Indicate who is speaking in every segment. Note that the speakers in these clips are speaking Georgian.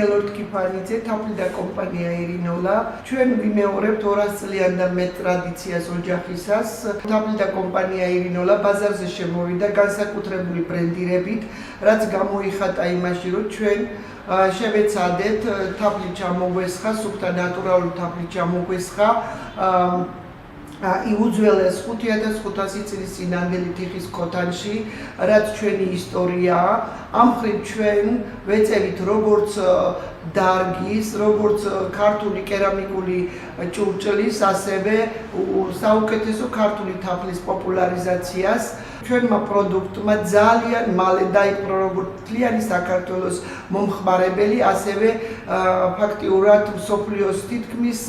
Speaker 1: მელორდ კიფანიძე, თაფლი და კომპანია ირინოლა. ჩვენ ვიმეორებთ 200 წლიან და მეტ ტრადიციას ოჯახისას. თაფლი და კომპანია ირინოლა ბაზარზე შემოვიდა განსაკუთრებული ბრენდირებით, რაც გამოიხატა იმაში, რომ ჩვენ შევეცადეთ თაფლი ჩამოგვესხა, სუფთა ნატურალური თაფლი ჩამოგვესხა. იუძველეს 5500 წლის წინანდელი თიხის ქოთანში, რაც ჩვენი ისტორიაა. ამ მხრივ ჩვენ ვეწერით როგორც დარგის, როგორც ქართული კერამიკული ჭურჭლის, ასევე საუკეთესო ქართული თაფლის პოპულარიზაციას. ჩვენმა პროდუქტმა ძალიან მალე დაიპყრო როგორც მთლიანი საქართველოს მომხმარებელი, ასევე ფაქტიურად მსოფლიოს თითქმის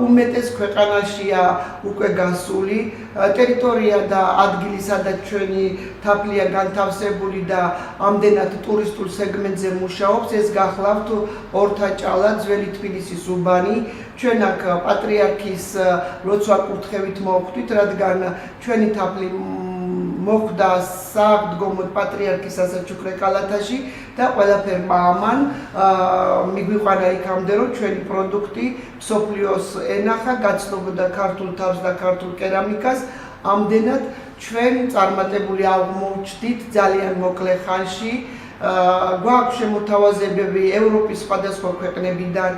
Speaker 1: უმეტეს ქვეყანაშია უკვე გასული. ტერიტორია და ადგილი, სადაც ჩვენი თაფლია განთავსებული და ამდენად ტურისტულ სეგმენტზე მუშაობს, ეს გახლავთ ორთაჭალა, ძველი თბილისის უბანი. ჩვენ აქ პატრიარქის ლოცვა კურთხევით მოვხვდით, რადგან ჩვენი თაფლი მოხვდა საღდგომოდ პატრიარქის სასაჩუქრე კალათაში და ყველაფერმა ამან მიგვიყვანა იქამდე, რომ ჩვენი პროდუქტი მსოფლიოს ენახა, გაცნობოდა ქართულ თავს და ქართულ კერამიკას. ამდენად ჩვენ წარმატებული აღმოჩნდით ძალიან მოკლე ხანში. გვაქვს შემოთავაზებები ევროპის სხვადასხვა ქვეყნებიდან,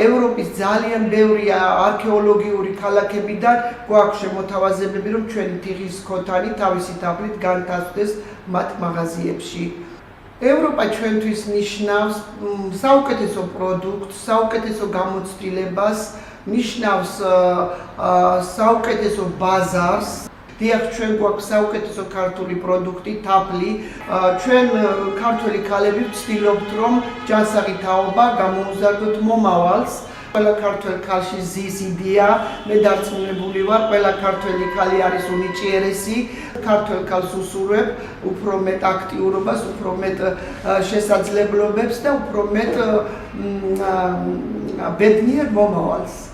Speaker 1: ევროპის ძალიან ბევრი არქეოლოგიური ქალაქებიდან გვაქვს შემოთავაზებები, რომ ჩვენი თიხის ქოთანი თავისი თაფლით განთავსდეს მათ მაღაზიებში. ევროპა ჩვენთვის ნიშნავს საუკეთესო პროდუქტს, საუკეთესო გამოცდილებას, ნიშნავს საუკეთესო ბაზარს. დიახ, ჩვენ გვაქვს საუკეთესო ქართული პროდუქტი, თაფლი. ჩვენ ქართველი ქალები ვცდილობთ, რომ ჯანსაღი თაობა გამოუზარდოთ მომავალს. ყველა ქართველ ქალში ზის იდეა, მე დარწმუნებული ვარ, ყველა ქართველი ქალი არის უნიჭიერესი. ქართველ ქალს უსურვებ უფრო მეტ აქტიურობას, უფრო მეტ შესაძლებლობებს და უფრო მეტ ბედნიერ მომავალს.